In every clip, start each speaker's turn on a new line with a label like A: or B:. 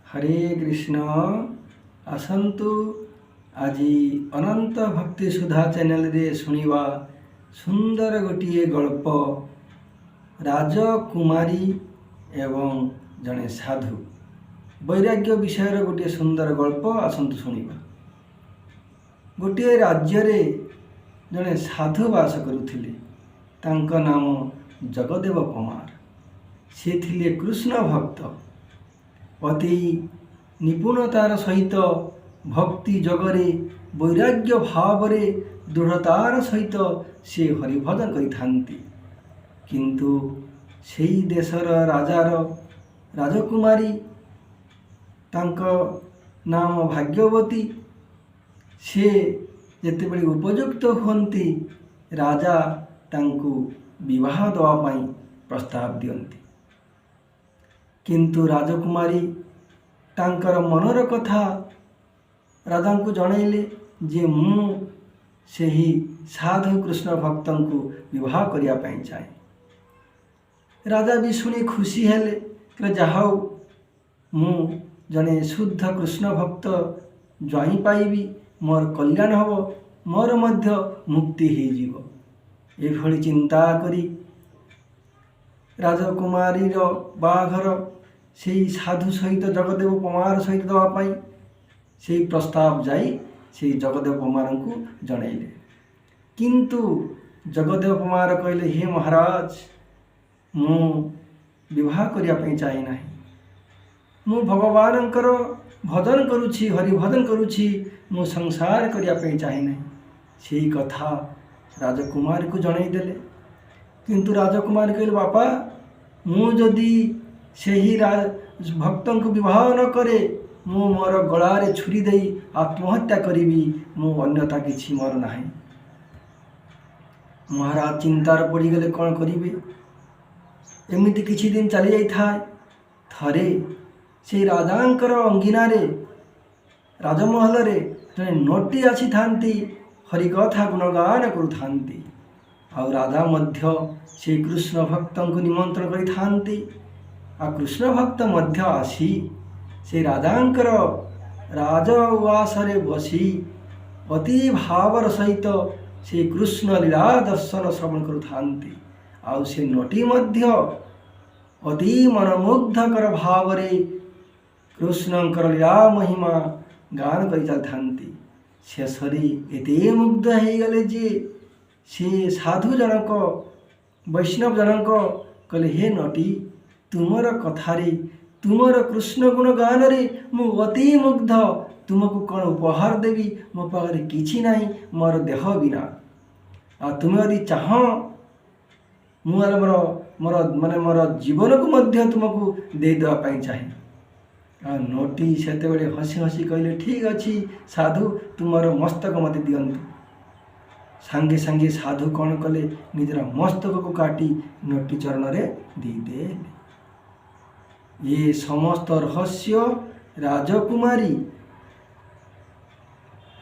A: हरे कृष्ण आसतु आज अनंत भक्ति सुधा चैनल रे शुणा सुंदर गोटे गल्प राजकुमारी एवं जड़े साधु वैराग्य विषय गोटे सुंदर गल्प आसतु शुणा। गोटे राज्य रे जड़े साधु बास करुथिले तांका नाम जगदेव कुमार। से थिले कृष्ण भक्त। अति निपुणतार सहित भक्ति जगरे वैराग्य भावरे दृढ़तार सहित से हरिभजन करिथांती। किंतु सेई देशर राजार राजकुमारी तांको नाम भाग्यवती। से जेतेबेले उपयुक्त होती राजा तांकु विवाह देवा पाई प्रस्ताव दियंती। किंतु राजकुमारी तांकर मनर कथा राजा को जनइले जे मु सेही साधु कृष्ण भक्त को विवाह करिया पाई चाहे। राजा भी शुणी खुशी हेले कि जाहाउ मु जने शुद्ध कृष्ण भक्त ज्वाई पाइबी, मोर कल्याण हब, मोर मध्य मुक्ति हो जीवो। एभली चिंता करी राजकुमारी बाघर से साधु सहित जगदेव कुमार सहित देवाई से प्रस्ताव जाई से जगदेव कुमार को जनइले। किंतु जगदेव कुमार कहले हे महाराज मु विवाह करिया चाहे ना। मु भगवानंकर भजन करुछि, हरि भजन करुछि, मु संसार करिया चाहे ना। से कथा राजकुमार को जनईदेले। किंतु राजकुमार कहले बापा मु जदि सेही भक्त को विवाह न करे मु मोर गलारे छुरी दे आत्महत्या करी, मु अन्यथा किछि मोर नाही। महाराज चिंतार पड़गले कौन करेंगे। एमती किछि दिन चली जाए थरे से राजांकर अंगिनारे राजमहल रे जड़े नटी आसी थांती हरिकथा गुणगान करुथांती। आउ राजा मध्य से कृष्ण भक्त को निमंत्रण करि थांती। आ कृष्ण भक्त मध्य आसी से राजांकर राजउवास रे बसी अति भावर सहित से कृष्ण लीला दर्शन श्रवण करुथांती। आउ से नटी मध्य अति मनमुग्धकर भाव रे कृष्णंकर लीला महिमा गान करि चलथांती। शेषरे एते मुग्ध हो गले जे से साधु जनक वैष्णव जनक कहले हे नटी तुमर कथारे तुमर कृष्ण गुण गान रे मु अति मुग्ध। तुमको कौन उपहार देवी मो पाखे किछि नाही मोर देह बिना। आ तुम यदि चाह मुझे मोर माने मोर जीवन को मध्य तुमको दे देवा पाई चाहे। आ नटी सेतेबेले हसी हसी कहले ठीक अच्छी साधु तुमर मस्तक मत दियंतु। सांगे सांगे साधु कौन कले निजर मस्तक को काटी नटी चरण रे दे। ये समस्त रहस्य राजकुमारी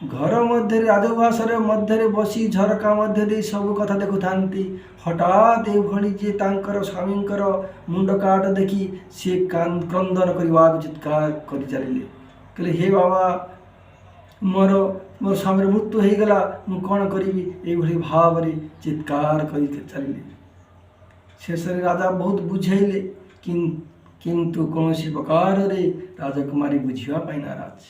A: घर मध्य राजवास मध्य बसी झरका मध्य दे सब कथा देखु थांती। हठात एभली जे तांकर स्वामींकर मुंड काट देखी से क्रंदन करवा चित्कार कर चलिले। कहले हे बाबा मोर मोर स्वामी मृत्यु हो गला मु कौन करी एभली भाव रे चित्कार कर चलिले। शेष राजा बहुत बुझेले किंतु कौन प्रकार रे राजकुमारी बुझा पाई नाराज।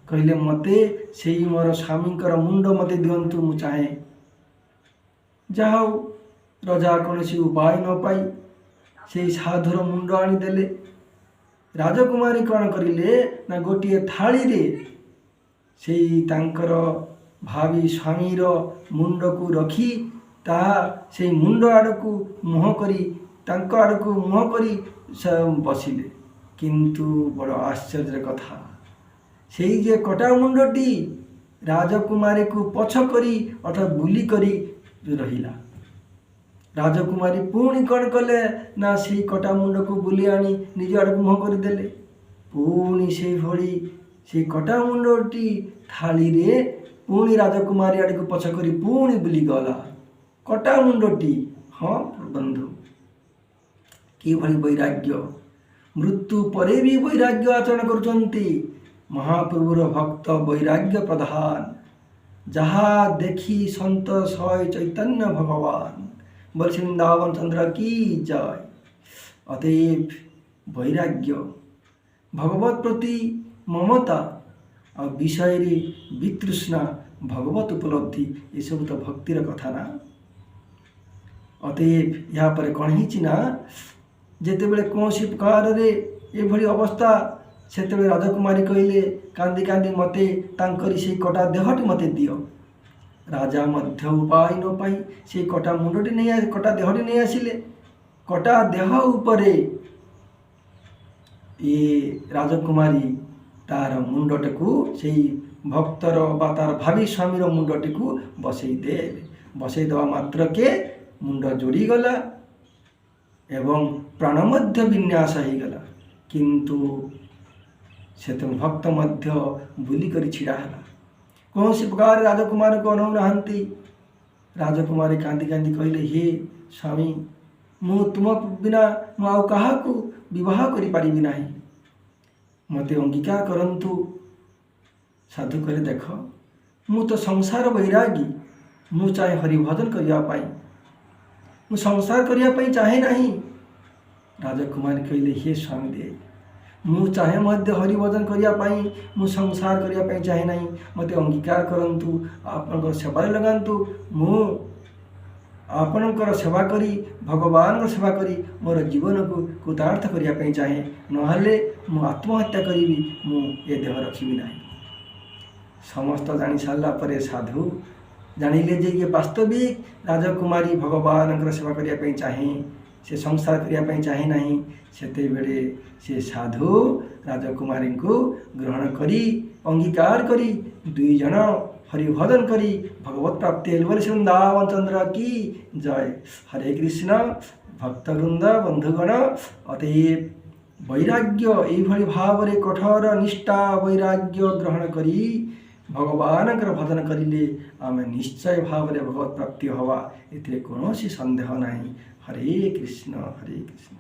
A: कहले मते से मोर स्वामींकर मुंड मते दिंतु मु चाहे। जाओ राजा कौन उपाय न पाई से साधुर मुंड आनीदेले। राजकुमारी कौन करिले ना गोटे थाली रे से तांकर भावी स्वामीर मुंड को रखी ता से मुंड आड़क मुह करी तांको आड़क मुह करी बसिले। किंतु बड़ आश्चर्य कथा से जे कटा मुंडटी राजकुमारी को पछ करी अर्थात बुली करी रहिला। राजकुमारी पुणी कौन कले ना से कटा मुंड को बुली आनी निज आड़क मुह करदेले। पुणी से भली से कटा मुंडटी थाली रे पुणी राजकुमारी आड़ को पछ करी पुणी बुली गला कटा मुंडटी। हाँ बंधु कि भली वैराग्य ମୃତ୍ୟୁ ପରେ ବି ବୈରାଗ୍ୟ ଆଚରଣ କରୁଛନ୍ତି। ମହାପ୍ରଭୁର ଭକ୍ତ ବୈରାଗ୍ୟ ପ୍ରଧାନ, ଯାହା ଦେଖି ସନ୍ତ ସୟ ଚୈତନ୍ୟ ଭଗବାନ। ବୋଲ ବୃନ୍ଦାବନ ଚନ୍ଦ୍ର କି ଜୟ। ଅତଏବ ବୈରାଗ୍ୟ, ଭଗବତ ପ୍ରତି ମମତା ଆଉ ବିଷୟରେ ବିତୃଷ୍ଣା, ଭଗବତ ଉପଲବ୍ଧି, ଏସବୁ ତ ଭକ୍ତିର କଥା ନା। ଅତଏବ ଏହାପରେ କ'ଣ ହେଇଛି ନା, ଯେତେବେଳେ କୌଣସି ପ୍ରକାରରେ ଏଭଳି ଅବସ୍ଥା, ସେତେବେଳେ ରାଜକୁମାରୀ କହିଲେ କାନ୍ଦି କାନ୍ଦି ମୋତେ ତାଙ୍କରି ସେଇ କଟା ଦେହଟି ମୋତେ ଦିଅ। ରାଜା ମଧ୍ୟ ଉପାୟ ନ ପାଇ ସେଇ କଟା ଦେହଟି ନେଇ ଆସିଲେ। କଟା ଦେହ ଉପରେ ଏ ରାଜକୁମାରୀ ତାର ମୁଣ୍ଡଟିକୁ, ସେଇ ଭକ୍ତର ବା ତାର ଭାବି ସ୍ୱାମୀର ମୁଣ୍ଡଟିକୁ ବସେଇ ଦେଲେ। ବସେଇ ଦେବା ମାତ୍ରକେ ମୁଣ୍ଡ ଯୋଡ଼ିଗଲା ଏବଂ ପ୍ରାଣ ମଧ୍ୟ ବିନ୍ୟାସ ହେଇଗଲା। କିନ୍ତୁ ସେତେବେଳେ ଭକ୍ତ ମଧ୍ୟ ବୁଲିକରି ଛିଡ଼ା ହେଲା। କୌଣସି ପ୍ରକାର ରାଜକୁମାରକୁ ଅନଉନାହାନ୍ତି। ରାଜକୁମାରୀ କାନ୍ଦି କାନ୍ଦି କହିଲେ, ହେ ସ୍ୱାମୀ, ମୁଁ ତୁମ ବିନା ମୁଁ ଆଉ କାହାକୁ ବିବାହ କରିପାରିବି ନାହିଁ, ମୋତେ ଅଙ୍ଗୀକାର କରନ୍ତୁ। ସାଧୁ କହିଲେ, ଦେଖ, ମୁଁ ତ ସଂସାର ବୈରାଗୀ, ମୁଁ ଚାହେଁ ହରିଭଜନ କରିବା ପାଇଁ, ମୁଁ ସଂସାର କରିବା ପାଇଁ ଚାହେଁ ନାହିଁ। ରାଜକୁମାରୀ କହିଲେ, ହେ ସ୍ୱାମୀ ଦେବ, ମୁଁ ଚାହେଁ ମଧ୍ୟ ହରିଭଜନ କରିବା ପାଇଁ, ମୁଁ ସଂସାର କରିବା ପାଇଁ ଚାହେଁ ନାହିଁ। ମୋତେ ଅଙ୍ଗୀକାର କରନ୍ତୁ, ଆପଣଙ୍କର ସେବାରେ ଲଗାନ୍ତୁ। ମୁଁ ଆପଣଙ୍କର ସେବା କରି, ଭଗବାନଙ୍କର ସେବା କରି ମୋର ଜୀବନକୁ କୃତାର୍ଥ କରିବା ପାଇଁ ଚାହେଁ, ନହେଲେ ମୁଁ ଆତ୍ମହତ୍ୟା କରିବି, ମୁଁ ଏ ଦେହ ରଖିବି ନାହିଁ। ସମସ୍ତ ଜାଣି ସାରିଲା ପରେ ସାଧୁ ଜାଣିଲେ ଯେ ଇଏ ବାସ୍ତବିକ ରାଜକୁମାରୀ ଭଗବାନଙ୍କର ସେବା କରିବା ପାଇଁ ଚାହେଁ, ସେ ସଂସାର କରିବା ପାଇଁ ଚାହେଁ ନାହିଁ। ସେତେବେଳେ ସେ ସାଧୁ ରାଜକୁମାରୀଙ୍କୁ ଗ୍ରହଣ କରି, ଅଙ୍ଗୀକାର କରି, ଦୁଇ ଜଣ ହରିଭଜନ କରି ଭଗବତ ପ୍ରାପ୍ତି ହେଲେ। ବୋଲି ବୃନ୍ଦାବନ ଚନ୍ଦ୍ର କି ଜୟ। ହରେ କୃଷ୍ଣ। ଭକ୍ତବୃନ୍ଦ, ବନ୍ଧୁଗଣ, ଅତଏବ ବୈରାଗ୍ୟ, ଏଇଭଳି ଭାବରେ କଠୋର ନିଷ୍ଠା ବୈରାଗ୍ୟ ଗ୍ରହଣ କରି ଭଗବାନଙ୍କର ଭଜନ କରିଲେ ଆମେ ନିଶ୍ଚୟ ଭାବରେ ଭଗବତ ପ୍ରାପ୍ତି ହେବା, ଏଥିରେ କୌଣସି ସନ୍ଦେହ ନାହିଁ। ହରେ କୃଷ୍ଣ, ହରେ କୃଷ୍ଣ।